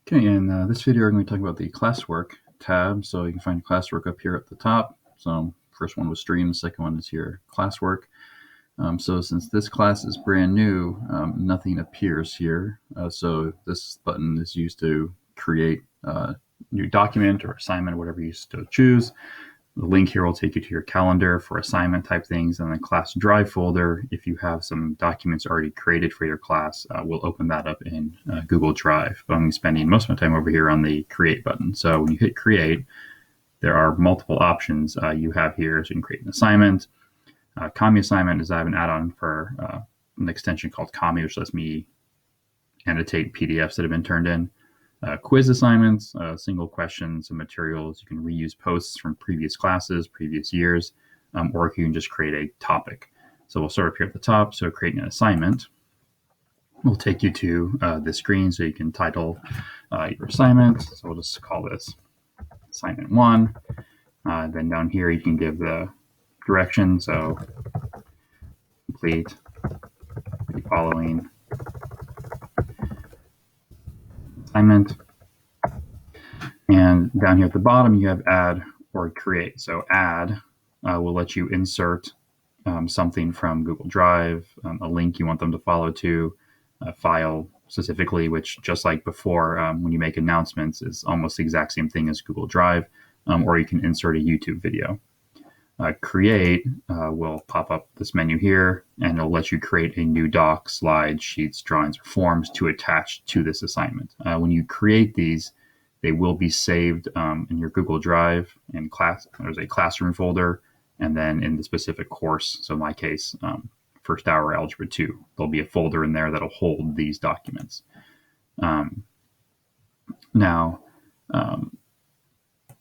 Okay, in this video, I'm going to talk about the Classwork tab. So you can find Classwork up here at the top. So first one was Stream, the second one is here, Classwork. So since this class is brand new, nothing appears here. So this button is used to create a new document or assignment, whatever you still choose. The link here will take you to your calendar for assignment type things, and then class drive folder, if you have some documents already created for your class, we'll open that up in Google Drive. But I'm spending most of my time over here on the create button. So when you hit create, there are multiple options you have here. So you can create an assignment. Kami assignment is I have an add-on for an extension called Kami, which lets me annotate PDFs that have been turned in. Quiz assignments, single questions and materials. You can reuse posts from previous classes, previous years, or you can just create a topic. So we'll start up here at the top. So creating an assignment will take you to this screen, so you can title your assignment. So we'll just call this assignment 1. Then down here you can give the direction. So complete the following assignment. And down here at the bottom, you have add or create. So add will let you insert something from Google Drive, a link you want them to follow to, a file specifically, which just like before, when you make announcements, is almost the exact same thing as Google Drive, or you can insert a YouTube video. Create will pop up this menu here, and it'll let you create a new doc, slides, sheets, drawings, or forms to attach to this assignment. When you create these, they will be saved in your Google Drive. In class, there's a classroom folder, and then in the specific course, so in my case, first hour Algebra 2, there'll be a folder in there that'll hold these documents. Now,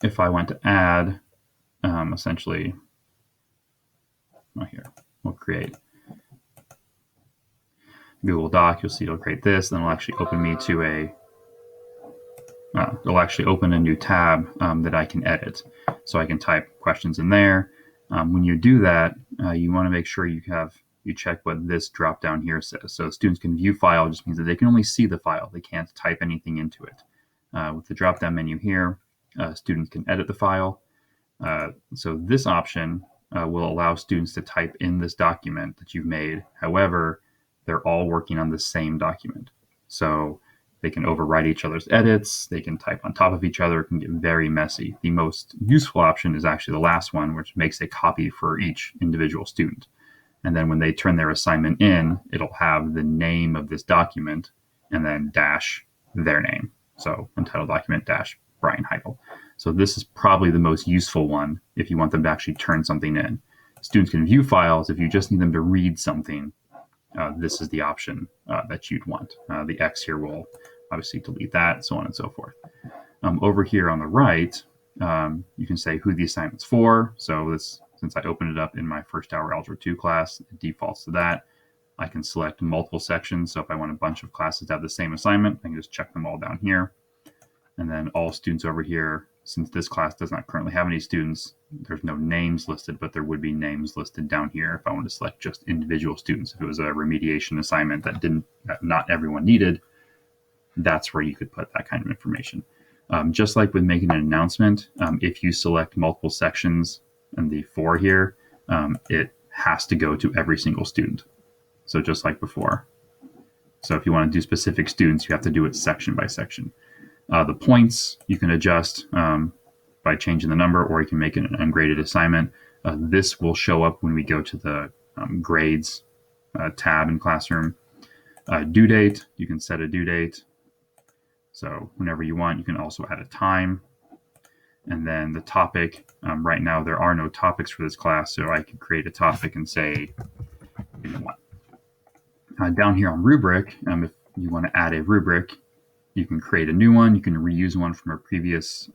if I went to add, essentially, here, we'll create Google Doc. You'll see it'll create this, then it'll actually open me to it'll actually open a new tab that I can edit. So I can type questions in there. When you do that, you want to make sure you check what this drop down here says. So students can view file just means that they can only see the file. They can't type anything into it. With the drop down menu here, students can edit the file. So this option will allow students to type in this document that you've made. However, they're all working on the same document. So they can overwrite each other's edits. They can type on top of each other. It can get very messy. The most useful option is actually the last one, which makes a copy for each individual student. And then when they turn their assignment in, it'll have the name of this document and then dash their name. So untitled document dash Brian Heidel. So this is probably the most useful one if you want them to actually turn something in. Students can view files. If you just need them to read something, this is the option that you'd want. The X here will obviously delete that, so on and so forth. Over here on the right, you can say who the assignment's for. So this, since I opened it up in my first hour Algebra 2 class, it defaults to that. I can select multiple sections. So if I want a bunch of classes to have the same assignment, I can just check them all down here. And then all students over here, since this class does not currently have any students, there's no names listed, but there would be names listed down here if I wanted to select just individual students. If it was a remediation assignment that not everyone needed, that's where you could put that kind of information. Just like with making an announcement, if you select multiple sections in the for here, it has to go to every single student. So just like before. So if you want to do specific students, you have to do it section by section. The points you can adjust by changing the number, or you can make it an ungraded assignment. This will show up when we go to the grades tab in Classroom. Due date, you can set a due date. So whenever you want, you can also add a time. And then the topic, right now there are no topics for this class, so I can create a topic and say, down here on rubric, if you want to add a rubric, you can create a new one. You can reuse one from a previous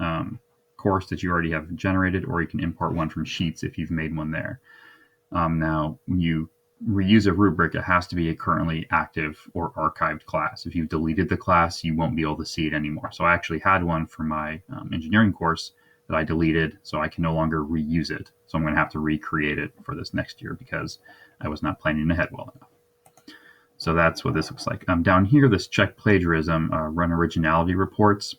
course that you already have generated, or you can import one from Sheets if you've made one there. Now, when you reuse a rubric, it has to be a currently active or archived class. If you've deleted the class, you won't be able to see it anymore. So I actually had one for my engineering course that I deleted, so I can no longer reuse it. So I'm going to have to recreate it for this next year because I was not planning ahead well enough. So that's what this looks like. Down here, this check plagiarism, run originality reports.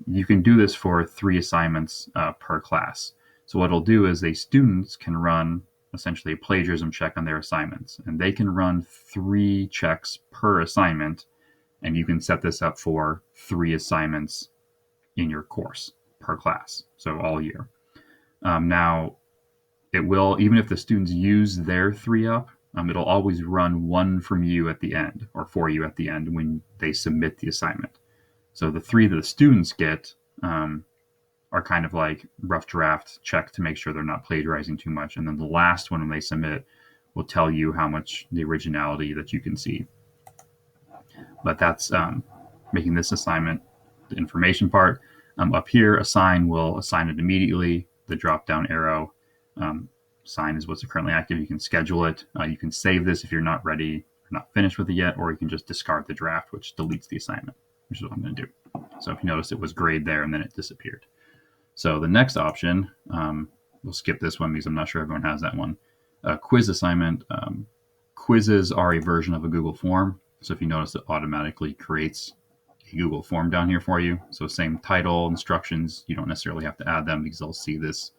You can do this for 3 assignments per class. So what it'll do is students can run essentially a plagiarism check on their assignments, and they can run 3 checks per assignment, and you can set this up for 3 assignments in your course per class, so all year. Now, it will, even if the students use their 3 up, it'll always run 1 from you at the end, or for you at the end when they submit the assignment. So the 3 that the students get are kind of like rough draft check to make sure they're not plagiarizing too much. And then the last one when they submit will tell you how much the originality that you can see. But that's making this assignment the information part. Up here, assign will assign it immediately. The drop-down arrow, assign is what's currently active. You can schedule it. You can save this if you're not ready or not finished with it yet, or you can just discard the draft, which deletes the assignment, which is what I'm going to do. So if you notice, it was grayed there and then it disappeared. So the next option, we'll skip this one because I'm not sure everyone has that one. Quiz assignment. Quizzes are a version of a Google form. So if you notice, it automatically creates a Google form down here for you. So same title, instructions. You don't necessarily have to add them because they'll see this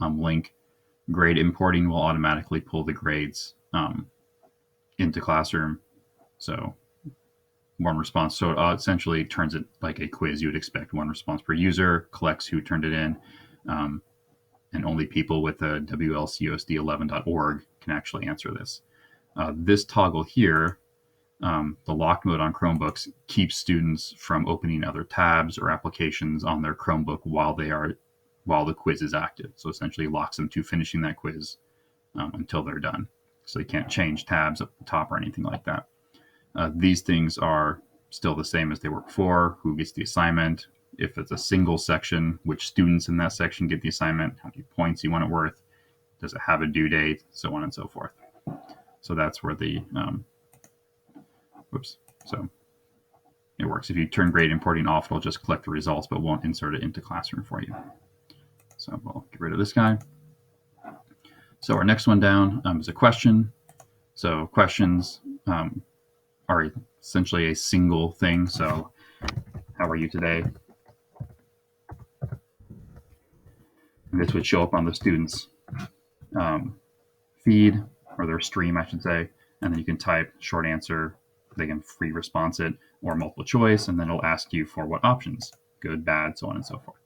link. Grade importing will automatically pull the grades into Classroom. So 1 response. So it essentially turns it like a quiz. You would expect 1 response per user, collects who turned it in, and only people with a WLCUSD11.org can actually answer this. This toggle here, the lock mode on Chromebooks, keeps students from opening other tabs or applications on their Chromebook while the quiz is active. So essentially locks them to finishing that quiz until they're done. So they can't change tabs up the top or anything like that. These things are still the same as they were before. Who gets the assignment? If it's a single section, which students in that section get the assignment? How many points you want it worth? Does it have a due date? So on and so forth. So that's where the So it works. If you turn grade importing off, it'll just collect the results, but won't insert it into Classroom for you. So we'll get rid of this guy. So our next one down is a question. So questions are essentially a single thing. So how are you today? And this would show up on the student's feed, or their stream, I should say. And then you can type short answer. They can free response it, or multiple choice, and then it'll ask you for what options, good, bad, so on and so forth.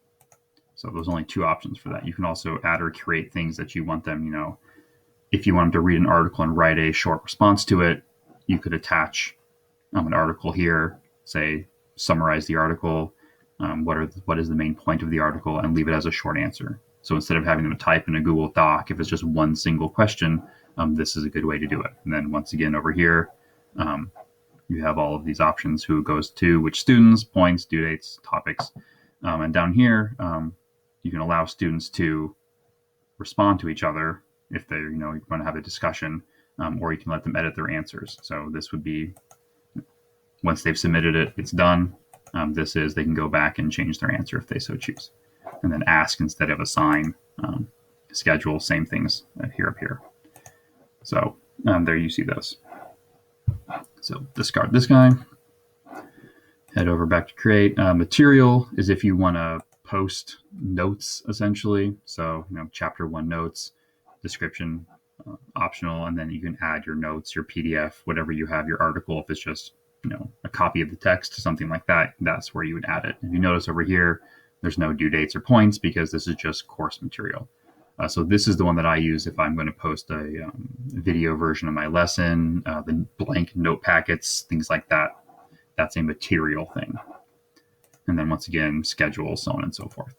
So there's only 2 options for that. You can also add or create things that you want them, if you want them to read an article and write a short response to it, you could attach an article here, say, summarize the article, what is the main point of the article, and leave it as a short answer. So instead of having them type in a Google Doc, if it's just one single question, this is a good way to do it. And then once again, over here, you have all of these options, who it goes to, which students, points, due dates, topics. And down here, you can allow students to respond to each other if they're, you want to have a discussion, or you can let them edit their answers. So this would be, once they've submitted it, it's done. They can go back and change their answer if they so choose. And then ask instead of assign, schedule, same things here up here. So there you see those. So discard this guy. Head over back to create. Material is if you want to post notes, essentially. So, chapter 1 notes, description, optional, and then you can add your notes, your PDF, whatever you have, your article. If it's just, a copy of the text, something like that, that's where you would add it. If you notice over here, there's no due dates or points because this is just course material. So this is the one that I use if I'm going to post a video version of my lesson, the blank note packets, things like that. That's a material thing. And then once again, schedule, so on and so forth.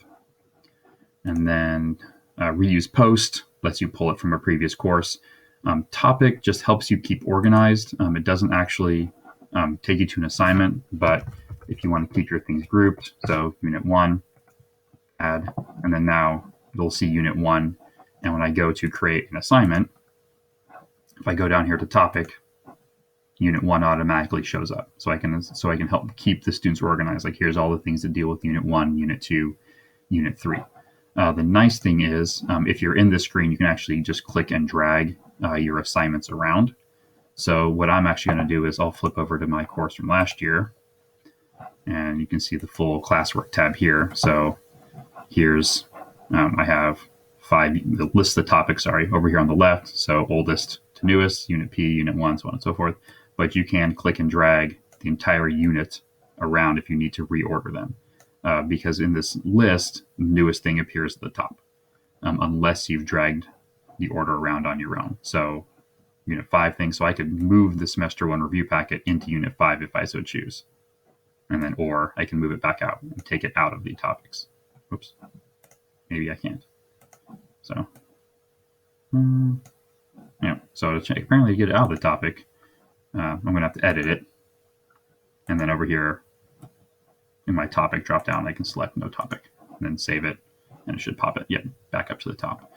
And then reuse post lets you pull it from a previous course. Topic just helps you keep organized. It doesn't actually take you to an assignment, but if you want to keep your things grouped, so unit 1, add, and then now you'll see unit 1. And when I go to create an assignment, if I go down here to topic, unit 1 automatically shows up. So I can help keep the students organized. Like, here's all the things that deal with unit 1, unit 2, unit 3. The nice thing is, if you're in this screen, you can actually just click and drag your assignments around. So what I'm actually going to do is I'll flip over to my course from last year, and you can see the full classwork tab here. So here's, I have the list of the topics, over here on the left. So oldest to newest, unit P, unit 1, so on and so forth. But you can click and drag the entire unit around if you need to reorder them. Because in this list, the newest thing appears at the top, unless you've dragged the order around on your own. So unit 5 thing, so I could move the semester 1 review packet into unit 5 if I so choose. And then, or I can move it back out and take it out of the topics. Oops, maybe I can't. So, yeah, so apparently to get it out of the topic, I'm going to have to edit it. And then over here in my topic drop down, I can select no topic and then save it, and it should pop it back up to the top.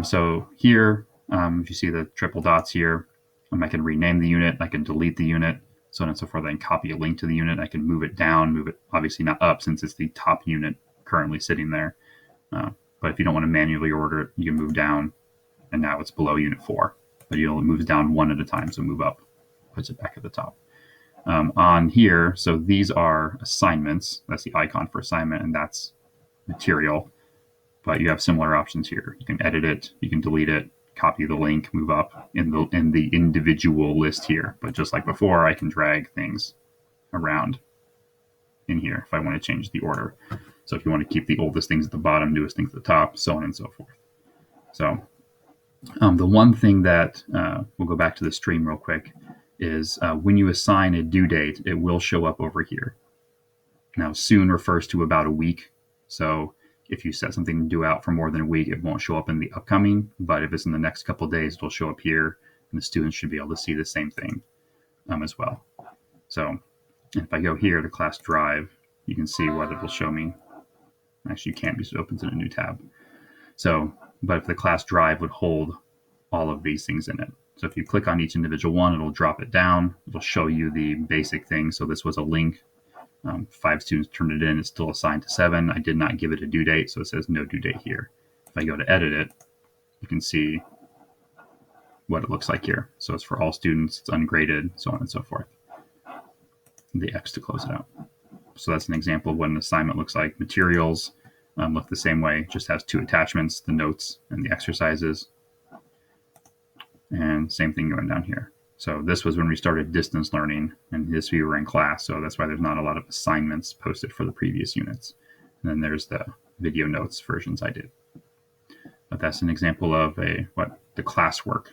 So here, if you see the triple dots here, I can rename the unit, I can delete the unit, so on and so forth. I can copy a link to the unit, I can move it down, move it obviously not up since it's the top unit currently sitting there. But if you don't want to manually order it, you can move down, and now it's below unit 4. But it moves down one at a time, so move up, puts it back at the top. On here, so these are assignments. That's the icon for assignment, and that's material. But you have similar options here. You can edit it, you can delete it, copy the link, move up in the individual list here. But just like before, I can drag things around in here if I want to change the order. So if you want to keep the oldest things at the bottom, newest things at the top, so on and so forth. So the one thing that we'll go back to the stream real quick is when you assign a due date, it will show up over here. Now, soon refers to about a week. So if you set something due out for more than a week, it won't show up in the upcoming. But if it's in the next couple of days, it'll show up here, and the students should be able to see the same thing as well. So if I go here to class drive, you can see what it will show me. Actually, you can't because it opens in a new tab. So, but if the class drive would hold all of these things in it. So if you click on each individual one, it'll drop it down. It'll show you the basic thing. So this was a link. 5 students turned it in. It's still assigned to 7. I did not give it a due date, so it says no due date here. If I go to edit it, you can see what it looks like here. So it's for all students, it's ungraded, so on and so forth. The X to close it out. So that's an example of what an assignment looks like. Materials look the same way, just has 2 attachments, the notes and the exercises. And same thing going down here. So this was when we started distance learning, and this we were in class, so that's why there's not a lot of assignments posted for the previous units. And then there's the video notes versions I did. But that's an example of what the Classwork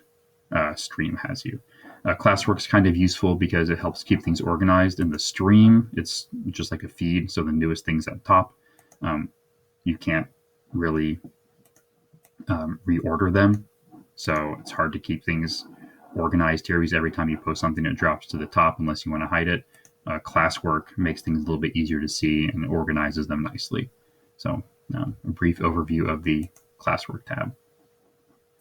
stream has you. Classwork's kind of useful because it helps keep things organized. In the stream, it's just like a feed, so the newest things at the top. You can't really reorder them, so it's hard to keep things organized here because every time you post something, it drops to the top unless you want to hide it. Classwork makes things a little bit easier to see and organizes them nicely. So a brief overview of the Classwork tab.